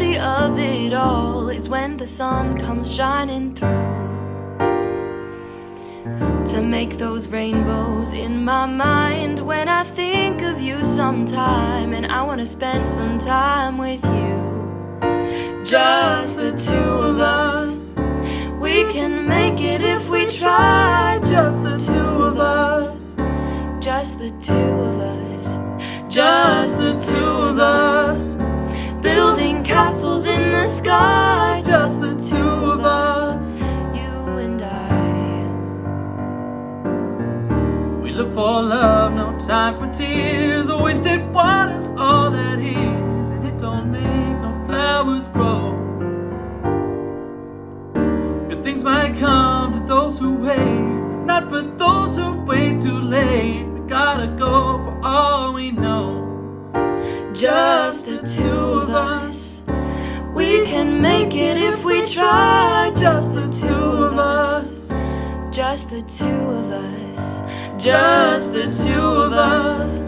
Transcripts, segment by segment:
beauty of it all is when the sun comes shining through to make those rainbows in my mind when I think of you sometime, and I wanna spend some time with you. Just the two of us. We can make it if we try. Just the two of us. Just the two of us. Just the two of us. Building castles in the sky. Just the two of us. You and I. We look for love, no time for tears. A wasted water's all that is, and it don't make no flowers grow. Good things might come to those who wait, but not for those who wait too late. We gotta go for all we know. Just the two of us. We can make it if we try. Just the two of us. Just the two of us. Just the two of us.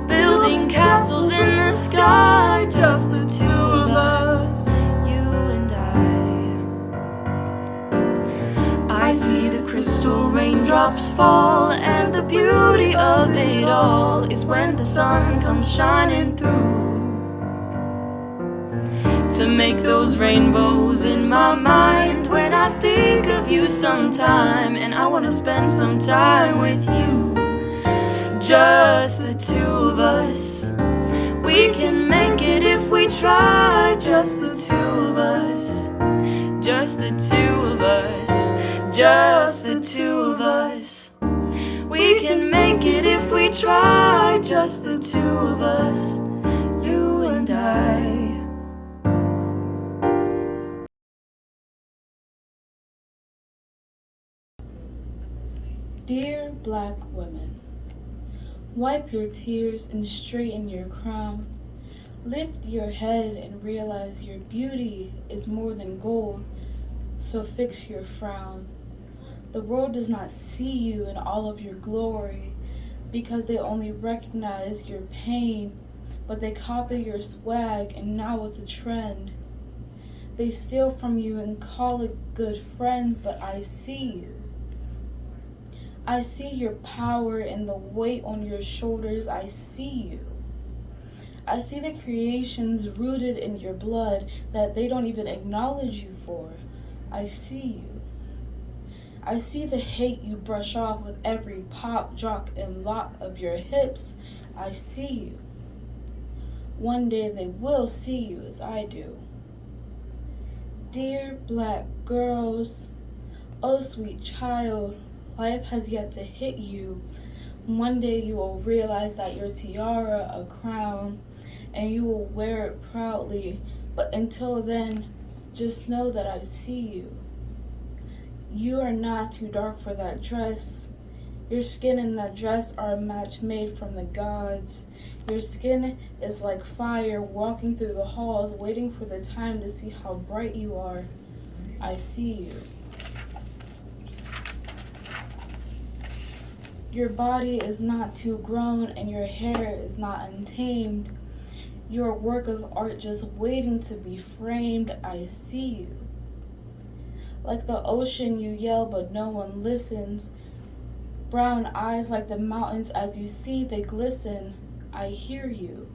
Building castles in the sky. Just the two of us. You and I see the crystal raindrops fall, and the beauty of it all is when the sun comes shining through to make those rainbows in my mind when I think of you sometime, and I wanna spend some time with you. Just the two of us. We can make it if we try. Just the two of us. Just the two of us. Just the two of us. We can make it if we try. Just the two of us. You and I. Dear black women, wipe your tears and straighten your crown. Lift your head and realize your beauty is more than gold, so fix your frown. The world does not see you in all of your glory because they only recognize your pain, but they copy your swag and now it's a trend. They steal from you and call it good friends, but I see you. I see your power and the weight on your shoulders. I see you. I see the creations rooted in your blood that they don't even acknowledge you for. I see you. I see the hate you brush off with every pop, jock, and lock of your hips. I see you. One day they will see you as I do. Dear black girls, oh sweet child, life has yet to hit you. One day you will realize that your tiara a crown, and you will wear it proudly. But until then, just know that I see you. You are not too dark for that dress. Your skin and that dress are a match made from the gods. Your skin is like fire walking through the halls, waiting for the time to see how bright you are. I see you. Your body is not too grown and your hair is not untamed. You're a work of art just waiting to be framed. I see you. Like the ocean you yell but no one listens. Brown eyes like the mountains, as you see they glisten. I hear you.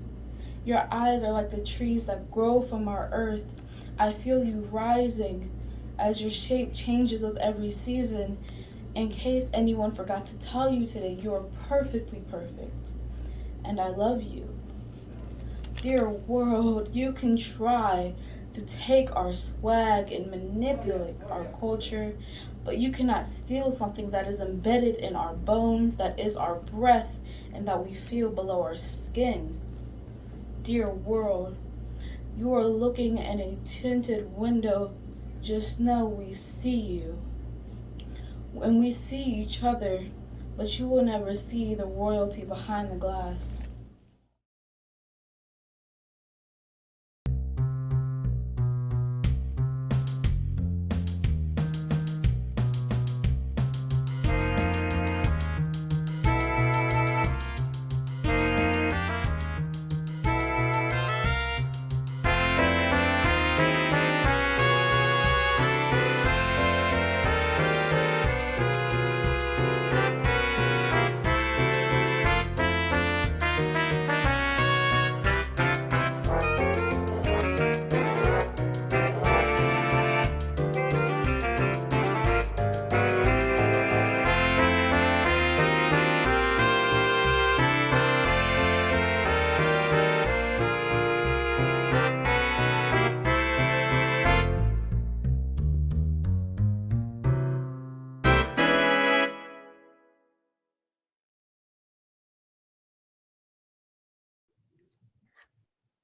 Your eyes are like the trees that grow from our earth. I feel you rising as your shape changes with every season. In case anyone forgot to tell you today, you are perfectly perfect. And I love you. Dear world, you can try to take our swag and manipulate our culture, but you cannot steal something that is embedded in our bones, that is our breath, and that we feel below our skin. Dear world, you are looking in a tinted window. Just know we see you. When we see each other, but you will never see the royalty behind the glass.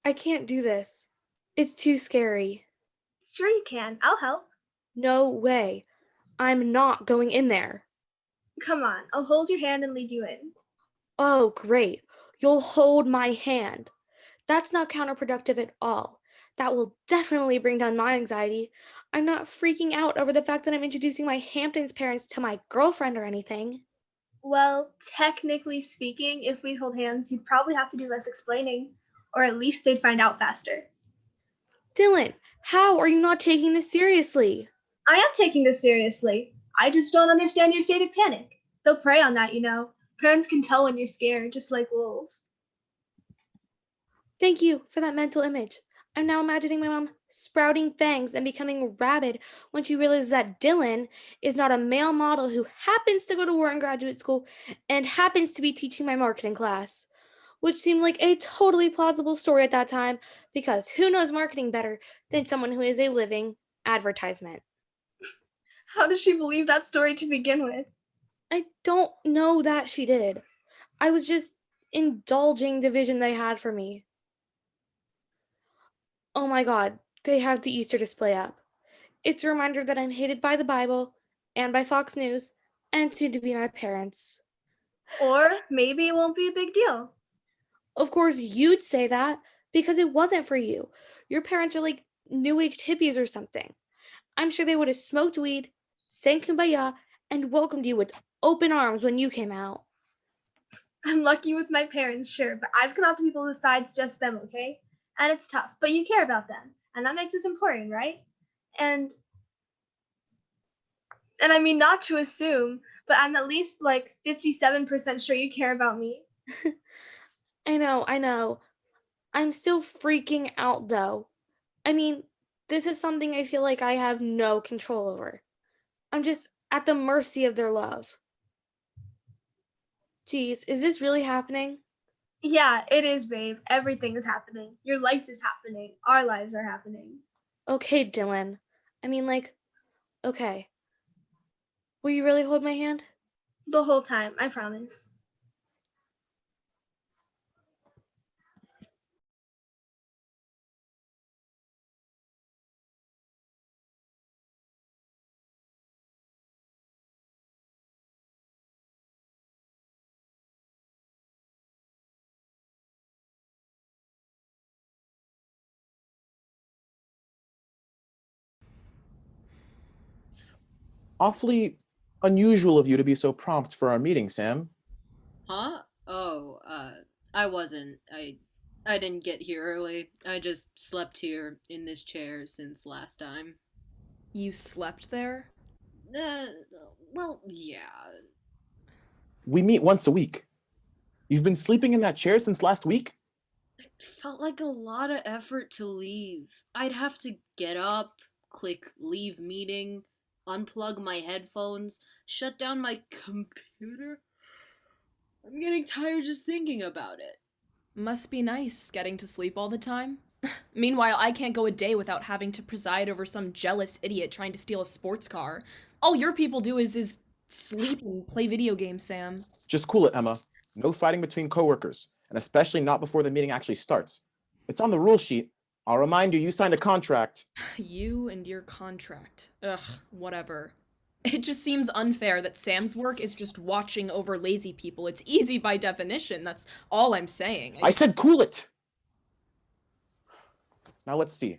I can't do this. It's too scary. Sure you can. I'll help. No way. I'm not going in there. Come on, I'll hold your hand and lead you in. Oh, great. You'll hold my hand. That's not counterproductive at all. That will definitely bring down my anxiety. I'm not freaking out over the fact that I'm introducing my Hamptons parents to my girlfriend or anything. Well, technically speaking, if we hold hands, you'd probably have to do less explaining. Or at least they'd find out faster. Dylan, how are you not taking this seriously? I am taking this seriously. I just don't understand your state of panic. They'll prey on that, you know. Parents can tell when you're scared, just like wolves. Thank you for that mental image. I'm now imagining my mom sprouting fangs and becoming rabid when she realizes that Dylan is not a male model who happens to go to Rohr in graduate school and happens to be teaching my marketing class, which seemed like a totally plausible story at that time because who knows marketing better than someone who is a living advertisement? How did she believe that story to begin with? I don't know that she did. I was just indulging the vision they had for me. Oh my god, they have the Easter display up. It's a reminder that I'm hated by the Bible and by Fox News and soon to be my parents. Or maybe it won't be a big deal. Of course, you'd say that because it wasn't for you. Your parents are like new-aged hippies or something. I'm sure they would have smoked weed, sang kumbaya, and welcomed you with open arms when you came out. I'm lucky with my parents, sure, but I've come out to people besides just them, okay? And it's tough, but you care about them, and that makes us important, right? And I mean, not to assume, but I'm at least like 57% sure you care about me. I know. I'm still freaking out though. I mean, this is something I feel like I have no control over. I'm just at the mercy of their love. Geez, is this really happening? Yeah, it is, babe. Everything is happening. Your life is happening. Our lives are happening. Okay, Dylan. I mean, okay. Will you really hold my hand? The whole time, I promise. Awfully unusual of you to be so prompt for our meeting, Sam. Huh? Oh, I wasn't. I didn't get here early. I just slept here in this chair since last time. You slept there? Uh, well, yeah. We meet once a week. You've been sleeping in that chair since last week? It felt like a lot of effort to leave. I'd have to get up, click leave meeting, unplug my headphones, shut down my computer. I'm getting tired just thinking about it. Must be nice getting to sleep all the time. Meanwhile, I can't go a day without having to preside over some jealous idiot trying to steal a sports car. All your people do is sleep and play video games, Sam. Just cool it, Emma. No fighting between coworkers, and especially not before the meeting actually starts. It's on the rule sheet. I'll remind you, you signed a contract. You and your contract. Ugh, whatever. It just seems unfair that Sam's work is just watching over lazy people. It's easy by definition. That's all I'm saying. I said cool it! Now let's see.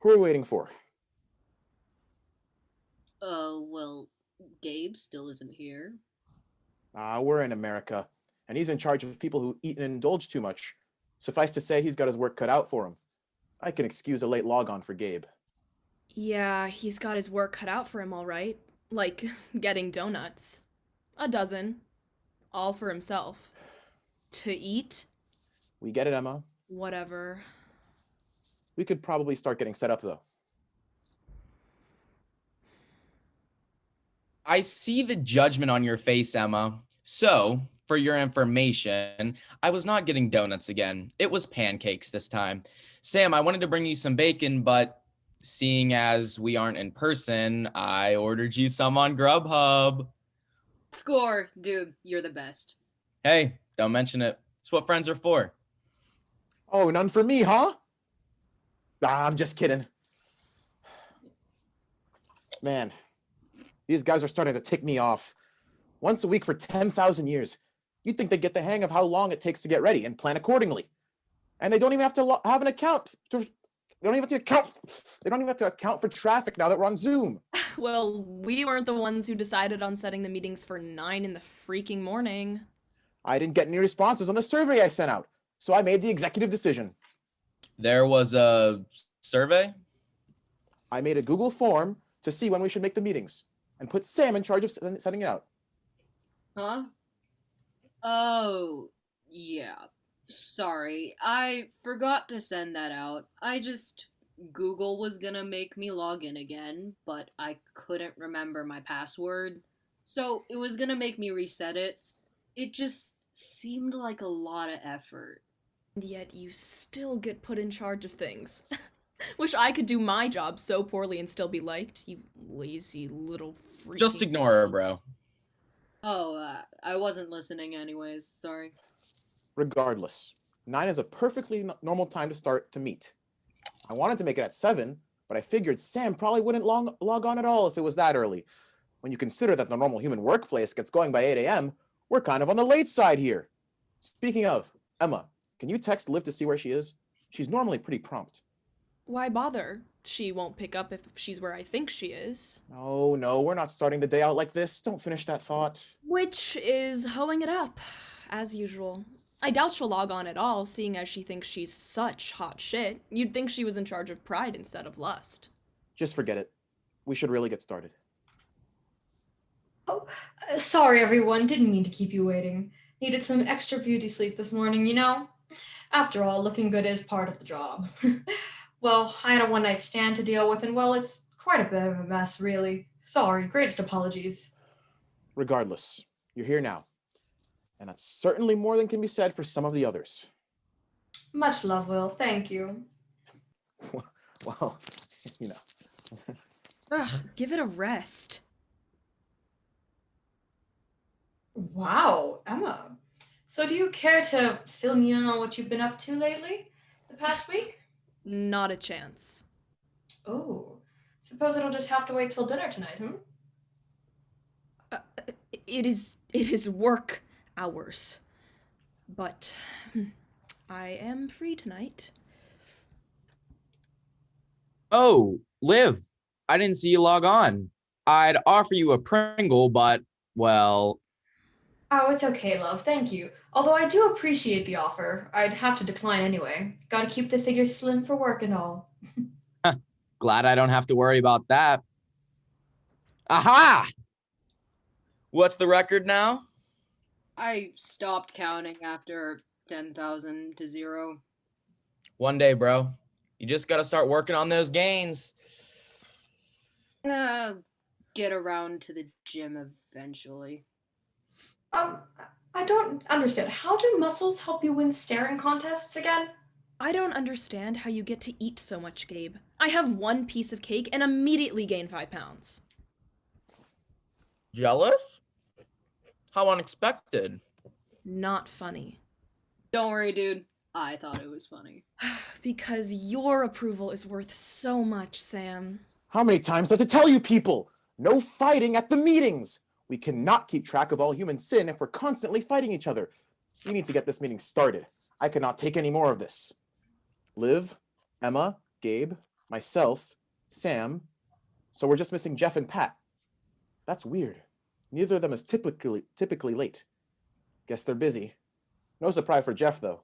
Who are we waiting for? Well, Gabe still isn't here. We're in America, and he's in charge of people who eat and indulge too much. Suffice to say, he's got his work cut out for him. I can excuse a late log-on for Gabe. Yeah, he's got his work cut out for him, all right. Like, getting donuts. A dozen. All for himself. To eat? We get it, Emma. Whatever. We could probably start getting set up, though. I see the judgment on your face, Emma. So, for your information, I was not getting donuts again. It was pancakes this time. Sam, I wanted to bring you some bacon, but seeing as we aren't in person, I ordered you some on Grubhub. Score, dude, you're the best. Hey, don't mention it. It's what friends are for. Oh, none for me, huh? I'm just kidding. Man, these guys are starting to tick me off. Once a week for 10,000 years. You'd think they'd get the hang of how long it takes to get ready and plan accordingly. And they don't even have to have an account. They don't even have to account. They don't even have to account for traffic now that we're on Zoom. Well, we weren't the ones who decided on setting the meetings for 9 in the freaking morning. I didn't get any responses on the survey I sent out, so I made the executive decision. There was a survey? I made a Google form to see when we should make the meetings and put Sam in charge of setting it out. Huh? Oh, yeah. Sorry, I forgot to send that out. Google was gonna make me log in again, but I couldn't remember my password. So it was gonna make me reset it. It just seemed like a lot of effort. And yet you still get put in charge of things. Wish I could do my job so poorly and still be liked, you lazy little freak. Just ignore her, bro. Oh, I wasn't listening anyways, sorry. Regardless, 9 is a perfectly normal time to start to meet. I wanted to make it at 7, but I figured Sam probably wouldn't log on at all if it was that early. When you consider that the normal human workplace gets going by 8 a.m., we're kind of on the late side here. Speaking of, Emma, can you text Liv to see where she is? She's normally pretty prompt. Why bother? She won't pick up if she's where I think she is. Oh, no, we're not starting the day out like this. Don't finish that thought. Which is hoeing it up, as usual. I doubt she'll log on at all, seeing as she thinks she's such hot shit. You'd think she was in charge of pride instead of lust. Just forget it. We should really get started. Oh, sorry everyone, didn't mean to keep you waiting. Needed some extra beauty sleep this morning, you know? After all, looking good is part of the job. Well, I had a one-night stand to deal with, and well, it's quite a bit of a mess, really. Sorry, greatest apologies. Regardless, you're here now. And that's certainly more than can be said for some of the others. Much love, Will. Thank you. Well, you know. Ugh, give it a rest. Wow, Emma. So do you care to fill me in on what you've been up to lately? The past week? Not a chance. Oh, suppose it'll just have to wait till dinner tonight, It is work hours. But I am free tonight. Oh, Liv, I didn't see you log on. I'd offer you a Pringle, but, well... Oh, it's okay, love. Thank you. Although I do appreciate the offer, I'd have to decline anyway. Gotta keep the figure slim for work and all. Glad I don't have to worry about that. Aha! What's the record now? I stopped counting after 10,000 to 0. One day, bro. You just gotta start working on those gains. Get around to the gym eventually. I don't understand. How do muscles help you win staring contests again? I don't understand how you get to eat so much, Gabe. I have one piece of cake and immediately gain 5 pounds. Jealous? How unexpected. Not funny. Don't worry, dude. I thought it was funny. Because your approval is worth so much, Sam. How many times do I have to tell you people? No fighting at the meetings! We cannot keep track of all human sin if we're constantly fighting each other. We need to get this meeting started. I cannot take any more of this. Liv, Emma, Gabe, myself, Sam. So we're just missing Jeff and Pat. That's weird. Neither of them is typically late. Guess they're busy. No surprise for Jeff, though.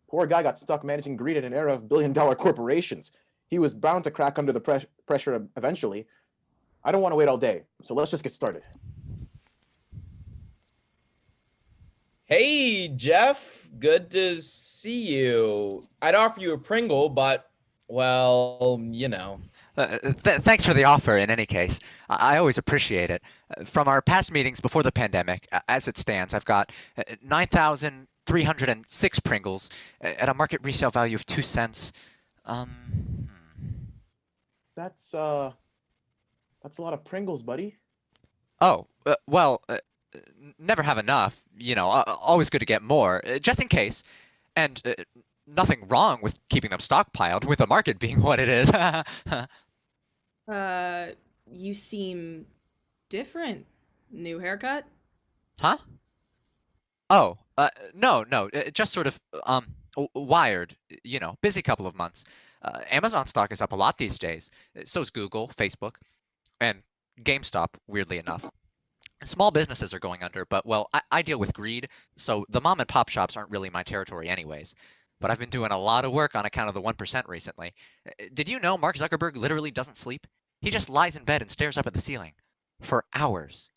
Poor guy got stuck managing greed in an era of billion-dollar corporations. He was bound to crack under the pressure eventually. I don't want to wait all day, so let's just get started. Hey, Jeff. Good to see you. I'd offer you a Pringle, but, well, you know. Thanks for the offer in any case. I always appreciate it. From our past meetings before the pandemic, as it stands, I've got 9,306 Pringles at a market resale value of 2 cents. That's a lot of Pringles, buddy. Oh, well, never have enough. You know, always good to get more, just in case. And nothing wrong with keeping them stockpiled, with the market being what it is. You seem different. New haircut? Huh? Oh, no, no, just sort of, wired, busy couple of months. Amazon stock is up a lot these days. So's Google, Facebook, and GameStop, weirdly enough. Small businesses are going under, but well, I deal with greed, so the mom and pop shops aren't really my territory anyways. But I've been doing a lot of work on account of the 1% recently. Did you know Mark Zuckerberg literally doesn't sleep? He just lies in bed and stares up at the ceiling for hours.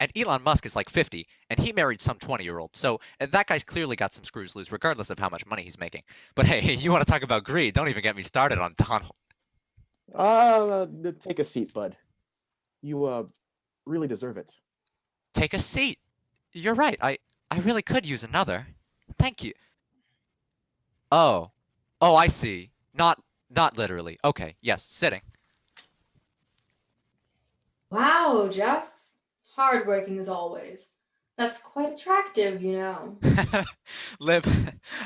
And Elon Musk is like 50, and he married some 20-year-old, so that guy's clearly got some screws loose regardless of how much money he's making. But hey, you want to talk about greed? Don't even get me started on Donald. Take a seat, bud. You, really deserve it. Take a seat. You're right, I really could use another. Thank you. Oh. Oh, I see. Not literally. Okay, yes, sitting. Wow, Jeff. Hardworking as always. That's quite attractive, you know. Liv,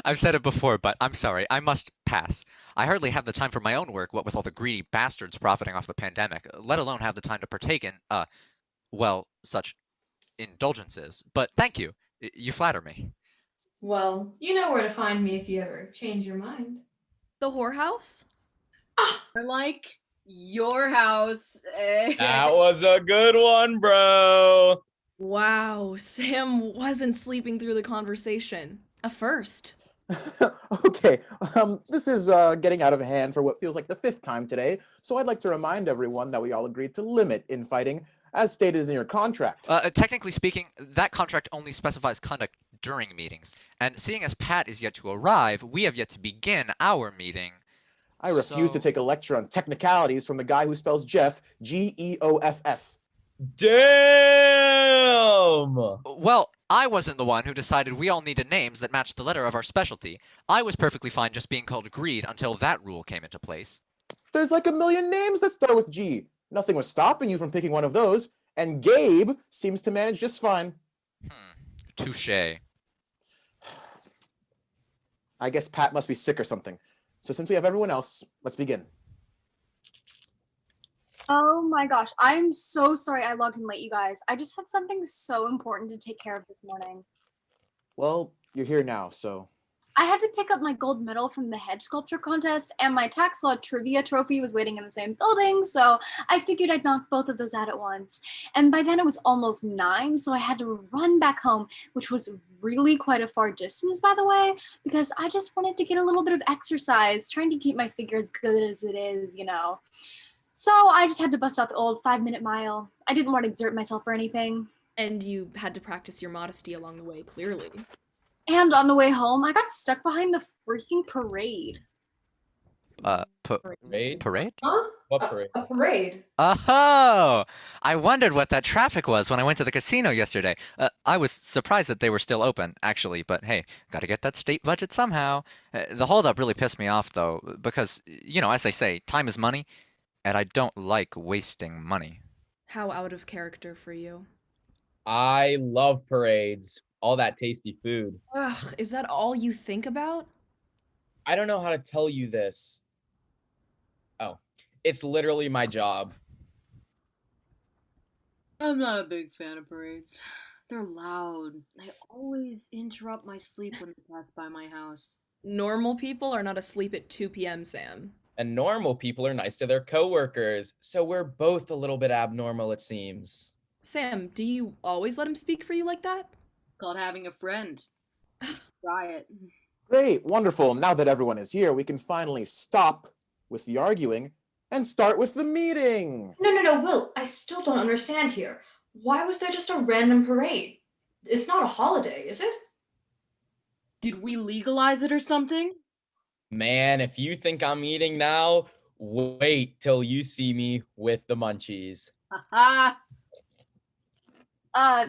I've said it before, but I'm sorry, I must pass. I hardly have the time for my own work, what with all the greedy bastards profiting off the pandemic, let alone have the time to partake in, well, such indulgences. But thank you. You flatter me. Well, you know where to find me if you ever change your mind. The whorehouse? Or like your house. That was a good one, bro. Wow, Sam wasn't sleeping through the conversation. A first. Okay, this is getting out of hand for what feels like the 5th time today, so I'd like to remind everyone that we all agreed to limit infighting, as stated in your contract. Technically speaking, that contract only specifies conduct during meetings, and seeing as Pat is yet to arrive, we have yet to begin our meeting. I refuse to take a lecture on technicalities from the guy who spells Jeff, Geoff. Damn! Well, I wasn't the one who decided we all needed names that matched the letter of our specialty. I was perfectly fine just being called Greed until that rule came into place. There's like a million names that start with G. Nothing was stopping you from picking one of those, and Gabe seems to manage just fine. Touché. I guess Pat must be sick or something. So since we have everyone else, let's begin. Oh my gosh, I'm so sorry I logged in late, you guys. I just had something so important to take care of this morning. Well, you're here now, so... I had to pick up my gold medal from the hedge sculpture contest, and my tax law trivia trophy was waiting in the same building, so I figured I'd knock both of those out at once. And by then it was almost 9, so I had to run back home, which was really quite a far distance, by the way, because I just wanted to get a little bit of exercise, trying to keep my figure as good as it is, you know. So I just had to bust out the old 5-minute mile. I didn't want to exert myself or anything. And you had to practice your modesty along the way, clearly. And on the way home, I got stuck behind the freaking parade. Parade? Parade? Huh? What parade? A parade. Oh! I wondered what that traffic was when I went to the casino yesterday. I was surprised that they were still open, actually, but hey, gotta get that state budget somehow. The holdup really pissed me off, though, because, as they say, time is money, and I don't like wasting money. How out of character for you. I love parades. All that tasty food. Ugh, is that all you think about? I don't know how to tell you this. Oh, it's literally my job. I'm not a big fan of parades. They're loud. They always interrupt my sleep when they pass by my house. Normal people are not asleep at 2 p.m., Sam. And normal people are nice to their coworkers, so we're both a little bit abnormal, it seems. Sam, do you always let him speak for you like that? It's called having a friend. Try it. Great, wonderful. Now that everyone is here, we can finally stop with the arguing and start with the meeting. No, Will, I still don't understand here. Why was there just a random parade? It's not a holiday, is it? Did we legalize it or something? Man, if you think I'm eating now, wait till you see me with the munchies. Haha.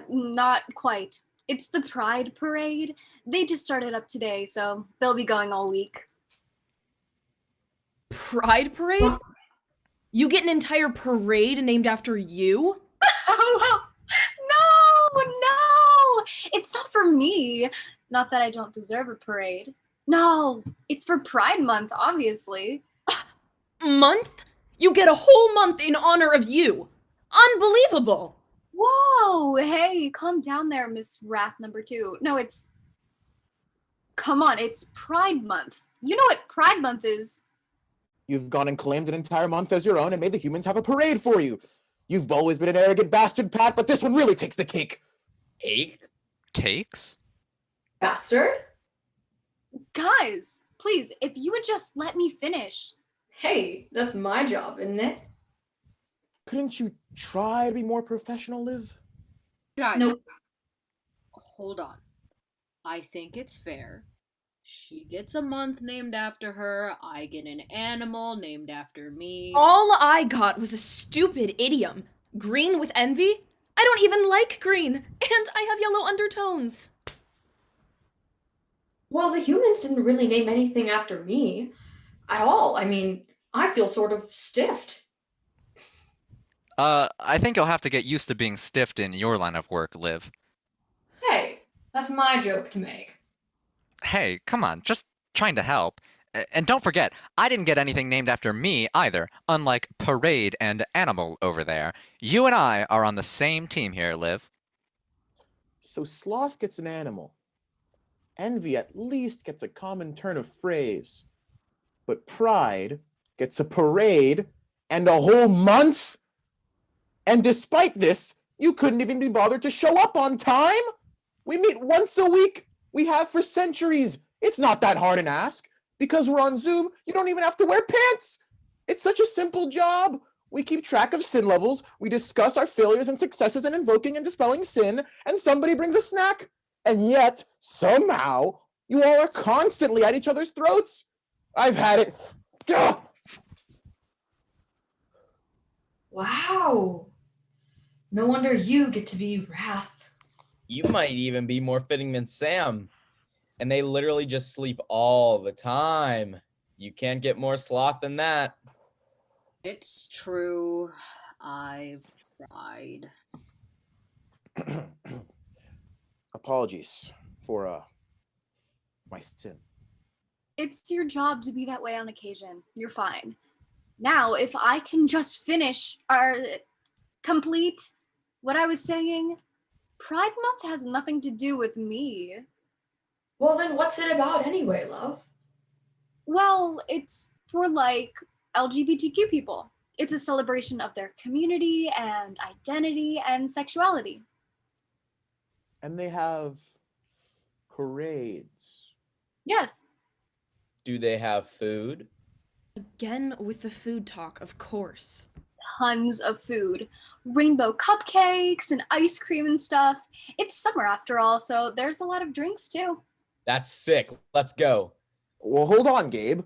Not quite. It's the Pride Parade. They just started up today, so they'll be going all week. Pride Parade? You get an entire parade named after you? No! It's not for me. Not that I don't deserve a parade. No, it's for Pride Month, obviously. Month? You get a whole month in honor of you. Unbelievable. Whoa, hey, calm down there, Miss Wrath number 2. No, come on, it's Pride Month. You know what Pride Month is. You've gone and claimed an entire month as your own and made the humans have a parade for you. You've always been an arrogant bastard, Pat, but this one really takes the cake. Cake? Takes? Bastard? Guys, please, if you would just let me finish. Hey, that's my job, isn't it? Couldn't you try to be more professional, Liv? Guys, Nope. hold on. I think it's fair. She gets a month named after her. I get an animal named after me. All I got was a stupid idiom. Green with envy? I don't even like green, and I have yellow undertones. Well, the humans didn't really name anything after me at all. I mean, I feel sort of stiffed. I think you'll have to get used to being stiffed in your line of work, Liv. Hey, that's my joke to make. Hey, come on, just trying to help. And don't forget, I didn't get anything named after me either, unlike Parade and Animal over there. You and I are on the same team here, Liv. So Sloth gets an animal. Envy at least gets a common turn of phrase. But Pride gets a parade and a whole month? And despite this, you couldn't even be bothered to show up on time? We meet once a week. We have for centuries. It's not that hard an ask. Because we're on Zoom, you don't even have to wear pants. It's such a simple job. We keep track of sin levels. We discuss our failures and successes in invoking and dispelling sin, and somebody brings a snack. And yet, somehow, you all are constantly at each other's throats. I've had it. Ugh. Wow. No wonder you get to be Wrath. You might even be more fitting than Sam. And they literally just sleep all the time. You can't get more sloth than that. It's true. I've tried. Apologies for my sin. It's your job to be that way on occasion. You're fine. Now, if I can just finish complete what I was saying, Pride Month has nothing to do with me. Well, then what's it about anyway, love? Well, it's for LGBTQ people. It's a celebration of their community and identity and sexuality. And they have parades. Yes. Do they have food? Again with the food talk, of course. Tons of food. Rainbow cupcakes and ice cream and stuff. It's summer after all, so there's a lot of drinks too. That's sick. Let's go. Well, hold on, Gabe.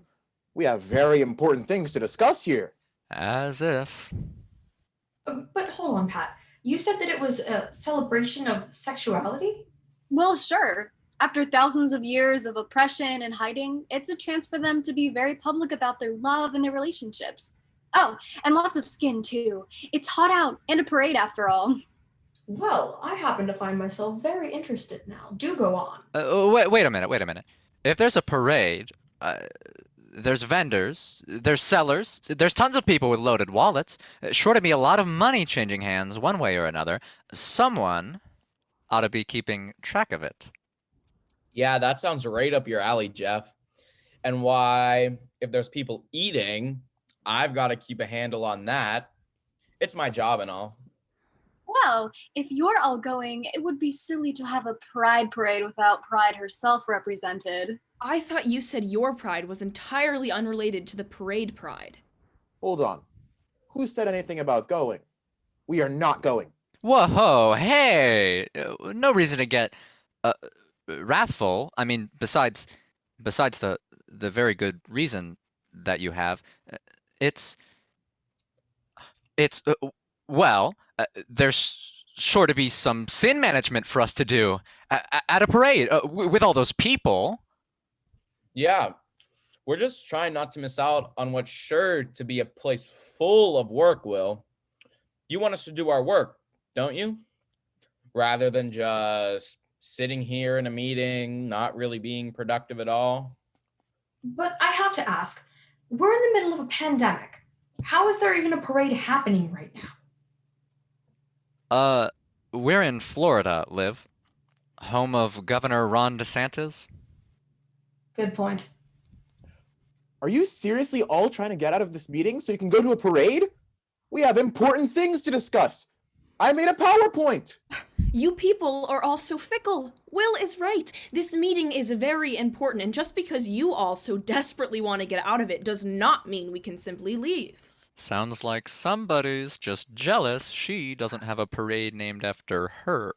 We have very important things to discuss here. As if. But hold on, Pat. You said that it was a celebration of sexuality? Well, sure. After thousands of years of oppression and hiding, it's a chance for them to be very public about their love and their relationships. Oh, and lots of skin, too. It's hot out, and a parade after all. Well, I happen to find myself very interested now. Do go on. Wait a minute. If there's a parade, there's vendors, there's sellers, there's tons of people with loaded wallets. Sure to be a lot of money changing hands one way or another. Someone ought to be keeping track of it. Yeah, that sounds right up your alley, Jeff. And why, if there's people eating, I've got to keep a handle on that. It's my job and all. Well, if you're all going, it would be silly to have a pride parade without Pride herself represented. I thought you said your pride was entirely unrelated to the parade pride. Hold on. Who said anything about going? We are not going. Whoa, hey! No reason to get wrathful. I mean, besides the very good reason that you have, it's well, there's sure to be some sin management for us to do at a parade with all those people. Yeah, we're just trying not to miss out on what's sure to be a place full of work, Will. You want us to do our work, don't you? Rather than just sitting here in a meeting, not really being productive at all. But I have to ask, we're in the middle of a pandemic. How is there even a parade happening right now? We're in Florida, Liv. Home of Governor Ron DeSantis. Good point. Are you seriously all trying to get out of this meeting so you can go to a parade? We have important things to discuss. I made a PowerPoint. You people are all so fickle. Will is right. This meeting is very important, and just because you all so desperately want to get out of it does not mean we can simply leave. Sounds like somebody's just jealous she doesn't have a parade named after her.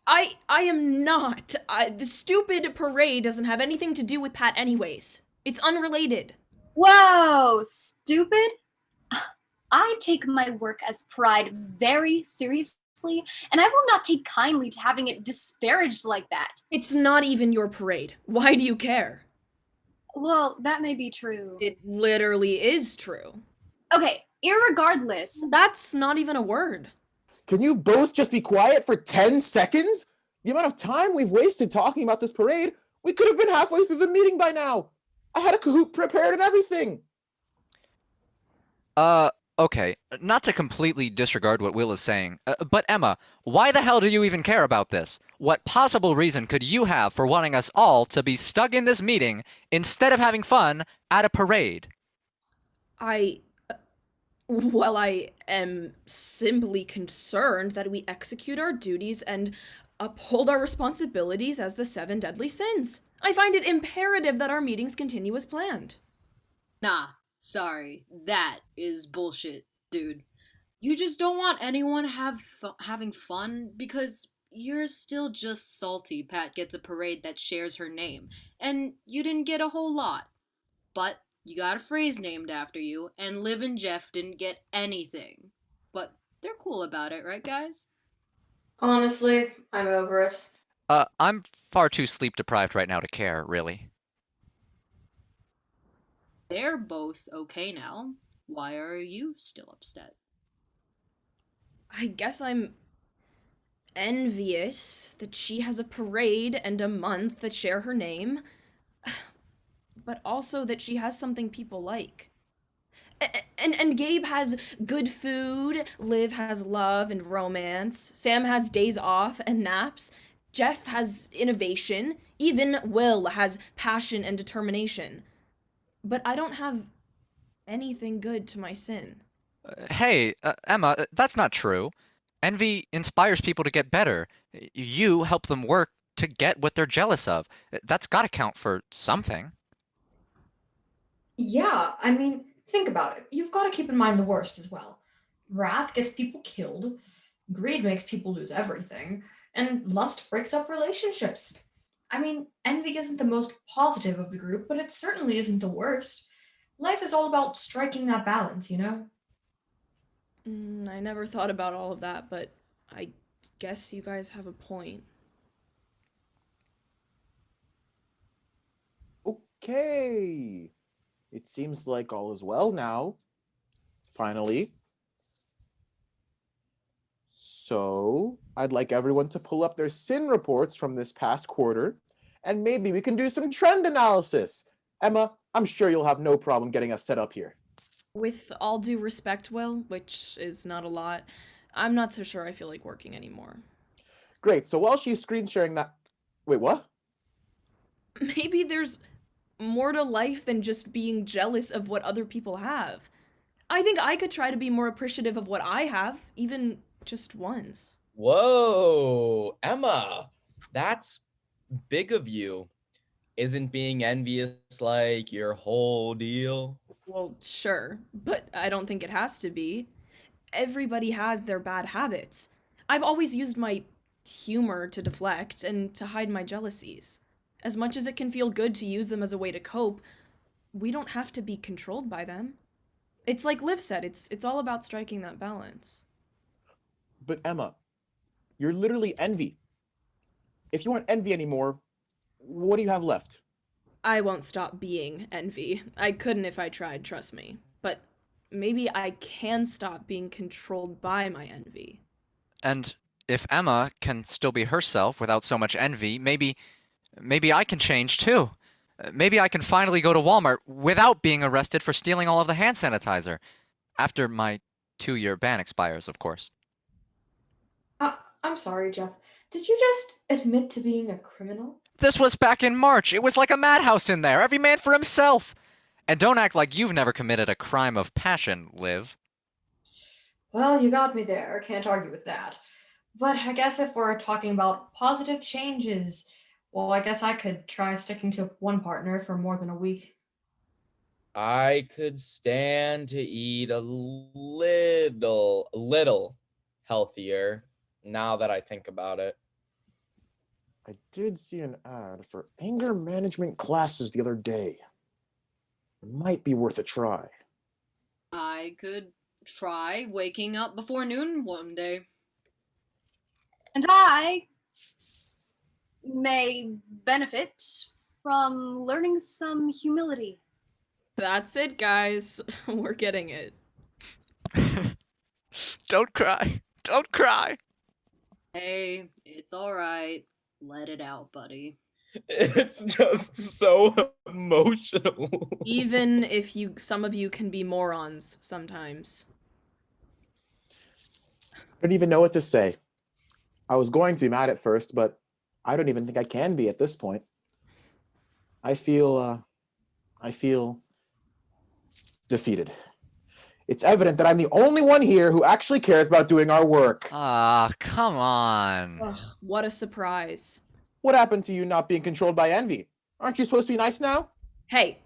I am not. The stupid parade doesn't have anything to do with Pat anyways. It's unrelated. Whoa, stupid? I take my work as pride very seriously, and I will not take kindly to having it disparaged like that. It's not even your parade. Why do you care? Well, that may be true. It literally is true. Okay, irregardless. That's not even a word. Can you both just be quiet for 10 seconds? The amount of time we've wasted talking about this parade, we could have been halfway through the meeting by now. I had a Kahoot prepared and everything. Okay, not to completely disregard what Will is saying, but Emma, why the hell do you even care about this? What possible reason could you have for wanting us all to be stuck in this meeting instead of having fun at a parade? Well, I am simply concerned that we execute our duties and uphold our responsibilities as the 7 deadly sins. I find it imperative that our meetings continue as planned. Nah, sorry. That is bullshit, dude. You just don't want anyone having fun because you're still just salty Pat gets a parade that shares her name, and you didn't get a whole lot. But you got a phrase named after you, and Liv and Jeff didn't get anything. But they're cool about it, right, guys? Honestly, I'm over it. I'm far too sleep deprived right now to care, really. They're both okay now. Why are you still upset? I guess I'm envious that she has a parade and a month that share her name, but also that she has something people like. And Gabe has good food, Liv has love and romance, Sam has days off and naps, Jeff has innovation, even Will has passion and determination. But I don't have anything good to my sin. Hey, Emma, that's not true. Envy inspires people to get better. You help them work to get what they're jealous of. That's gotta count for something. Yeah, I mean, think about it. You've got to keep in mind the worst as well. Wrath gets people killed, greed makes people lose everything, and lust breaks up relationships. I mean, envy isn't the most positive of the group, but it certainly isn't the worst. Life is all about striking that balance, you know? I never thought about all of that, but I guess you guys have a point. Okay. It seems like all is well now. Finally. So, I'd like everyone to pull up their sin reports from this past quarter, and maybe we can do some trend analysis. Emma, I'm sure you'll have no problem getting us set up here. With all due respect, Will, which is not a lot, I'm not so sure I feel like working anymore. Great, so while she's screen sharing that... Wait, what? Maybe there's more to life than just being jealous of what other people have. I think I could try to be more appreciative of what I have, even just once. Whoa, Emma, that's big of you. Isn't being envious like your whole deal? Well, sure, but I don't think it has to be. Everybody has their bad habits. I've always used my humor to deflect and to hide my jealousies. As much as it can feel good to use them as a way to cope, we don't have to be controlled by them. It's like Liv said, it's all about striking that balance. But Emma, you're literally envy. If you aren't envy anymore, what do you have left? I won't stop being envy. I couldn't if I tried, trust me. But maybe I can stop being controlled by my envy. And if Emma can still be herself without so much envy, maybe I can change too. Maybe I can finally go to Walmart without being arrested for stealing all of the hand sanitizer. After my 2-year ban expires, of course. I'm sorry, Jeff. Did you just admit to being a criminal? This was back in March. It was like a madhouse in there, every man for himself. And don't act like you've never committed a crime of passion, Liv. Well, you got me there. Can't argue with that. But I guess if we're talking about positive changes, well, I guess I could try sticking to one partner for more than a week. I could stand to eat a little healthier now that I think about it. I did see an ad for anger management classes the other day. It might be worth a try. I could try waking up before noon one day. And I may benefit from learning some humility. That's it, guys. We're getting it. Don't cry. Don't cry. Hey, it's alright. Let it out, buddy. It's just so emotional. Even if some of you can be morons sometimes. I don't even know what to say. I was going to be mad at first, but I don't even think I can be at this point. I feel defeated. It's evident that I'm the only one here who actually cares about doing our work. Ah, come on. Ugh, what a surprise. What happened to you not being controlled by envy? Aren't you supposed to be nice now? Hey,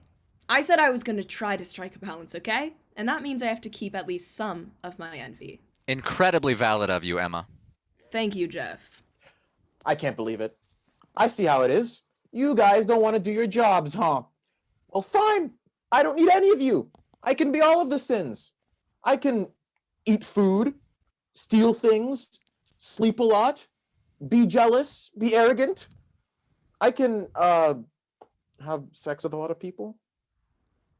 I said I was going to try to strike a balance, okay? And that means I have to keep at least some of my envy. Incredibly valid of you, Emma. Thank you, Jeff. I can't believe it. I see how it is. You guys don't want to do your jobs, huh? Well, fine. I don't need any of you. I can be all of the sins. I can eat food, steal things, sleep a lot, be jealous, be arrogant. I can have sex with a lot of people.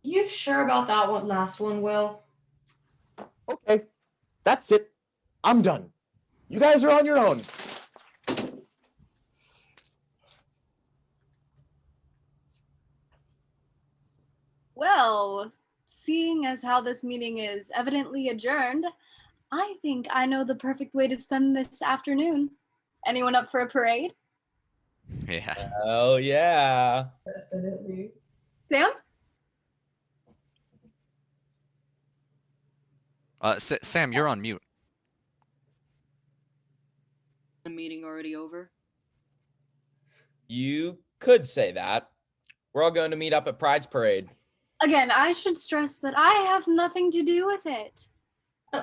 You sure about that last one, Will? Okay, that's it. I'm done. You guys are on your own. Well, seeing as how this meeting is evidently adjourned, I think I know the perfect way to spend this afternoon. Anyone up for a parade? Yeah. Oh, yeah. Definitely. Sam? Sam, you're on mute. The meeting already over? You could say that. We're all going to meet up at Pride's Parade. Again, I should stress that I have nothing to do with it.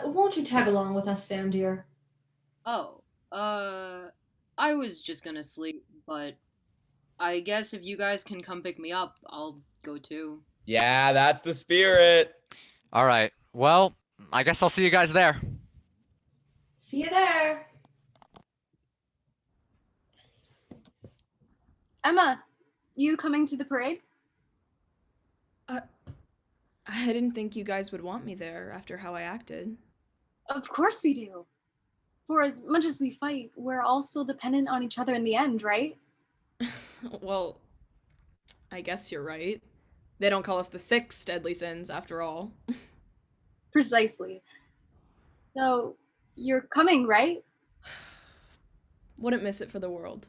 Won't you tag along with us, Sam, dear? Oh, I was just gonna sleep, but I guess if you guys can come pick me up, I'll go too. Yeah, that's the spirit. All right. Well, I guess I'll see you guys there. See you there. Emma, you coming to the parade? I didn't think you guys would want me there after how I acted. Of course we do. For as much as we fight, we're all still dependent on each other in the end, right? Well, I guess you're right. They don't call us the 6 deadly sins after all. Precisely. So, you're coming, right? Wouldn't miss it for the world.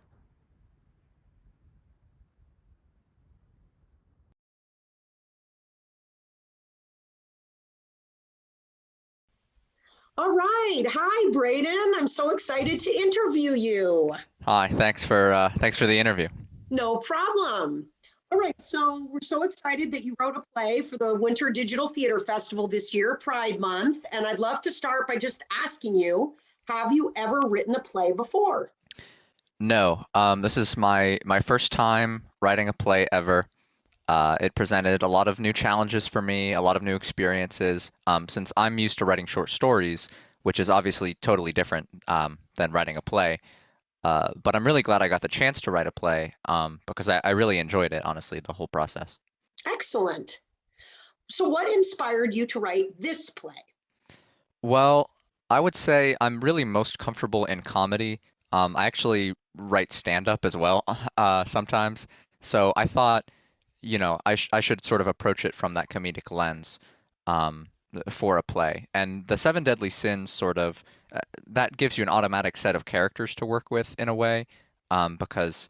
All right. Hi, Braden. I'm so excited to interview you. Hi. Thanks for the interview. No problem. All right. So we're so excited that you wrote a play for the Winter Digital Theater Festival this year, Pride Month. And I'd love to start by just asking you, have you ever written a play before? No. This is my first time writing a play ever. It presented a lot of new challenges for me, a lot of new experiences, since I'm used to writing short stories, which is obviously totally different than writing a play. But I'm really glad I got the chance to write a play because I really enjoyed it, honestly, the whole process. Excellent. So what inspired you to write this play? Well, I would say I'm really most comfortable in comedy. I actually write stand-up as well sometimes. So I thought, I should sort of approach it from that comedic lens um, for a play. And the Seven Deadly Sins sort of that gives you an automatic set of characters to work with in a way, because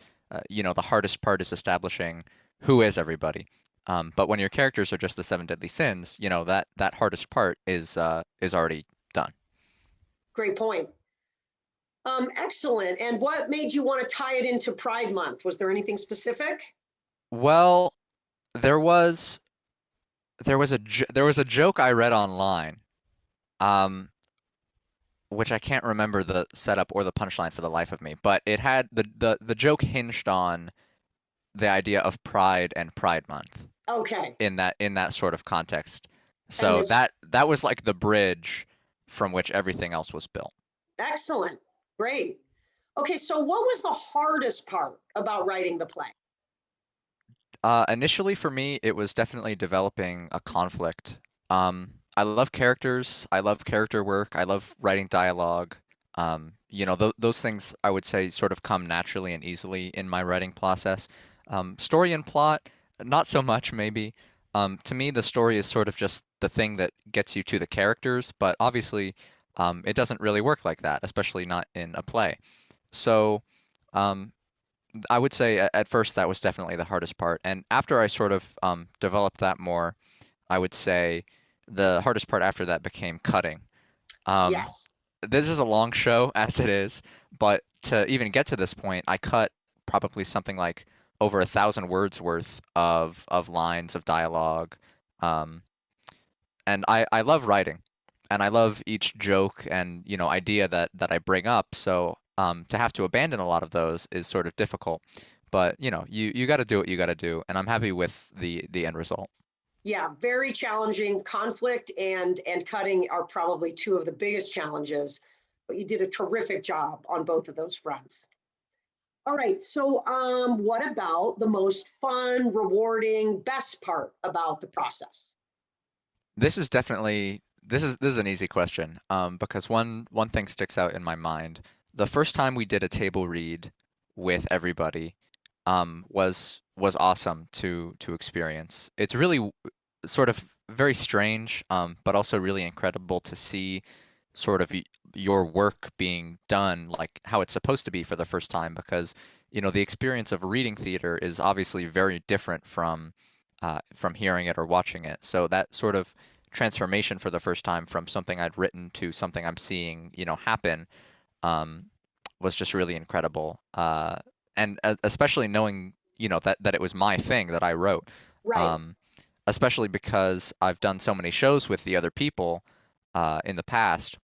the hardest part is establishing who is everybody. But when your characters are just the Seven Deadly Sins, that hardest part is already done. Great point. Excellent. And what made you want to tie it into Pride Month? Was there anything specific? Well, there was a joke I read online, um, which I can't remember the setup or the punchline for the life of me, but it had the joke hinged on the idea of pride and Pride Month Okay. in that sort of context. And So this, that was like the bridge from which everything else was built. excellent. Great. Okay, so what was the hardest part about writing the play? Initially for me, it was definitely developing a conflict. I love characters. I love character work. I love writing dialogue. Those things I would say sort of come naturally and easily in my writing process. Story and plot, not so much maybe. To me, the story is sort of just the thing that gets you to the characters, but obviously, it doesn't really work like that, especially not in a play. So, um, I would say at first that was definitely the hardest part. And after I sort of developed that more, I would say the hardest part after that became cutting. Um, Yes. this is a long show as it is, but to even get to this point, I cut probably something like over 1,000 words worth of lines of dialogue. Um, and I love writing, and I love each joke and idea that I bring up. So to have to abandon a lot of those is sort of difficult. But you got to do what you got to do, and I'm happy with the end result. Yeah, very challenging. Conflict and cutting are probably two of the biggest challenges, but you did a terrific job on both of those fronts. All right, so what about the most fun, rewarding, best part about the process? This is an easy question, because one thing sticks out in my mind. The first time we did a table read with everybody, was awesome to experience. It's really sort of very strange, but also really incredible to see sort of your work being done like how it's supposed to be for the first time, because the experience of reading theater is obviously very different from hearing it or watching it. So that sort of transformation for the first time from something I'd written to something I'm seeing, happen, um, was just really incredible. And especially knowing, that it was my thing that I wrote. Right. Um, Especially because I've done so many shows with the other people in the past,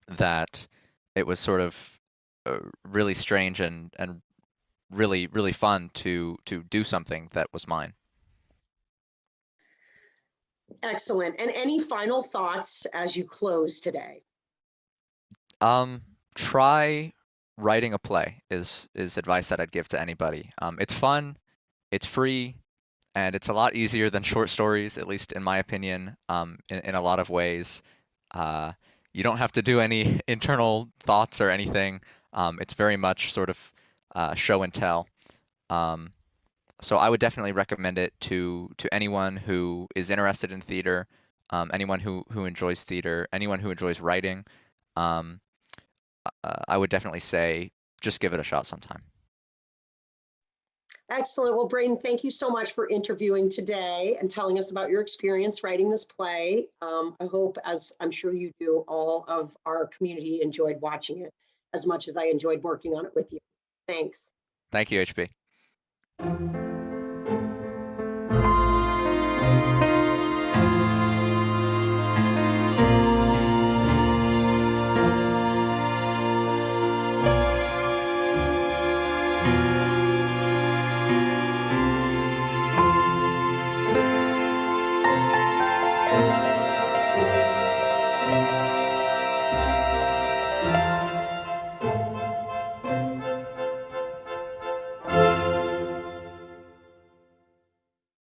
that it was sort of really strange and really really fun to do something that was mine. Excellent. And any final thoughts as you close today? Try writing a play is advice that I'd give to anybody. It's fun, it's free, and it's a lot easier than short stories, at least in my opinion, in a lot of ways. Uh, you don't have to do any internal thoughts or anything. It's very much sort of show and tell. Um, so I would definitely recommend it to anyone who is interested in theater, anyone who enjoys theater, anyone who enjoys writing. Um, I would definitely say just give it a shot sometime. Excellent. Well, Braden, thank you so much for interviewing today and telling us about your experience writing this play. I hope, as I'm sure you do, all of our community enjoyed watching it as much as I enjoyed working on it with you. Thanks. Thank you, HB.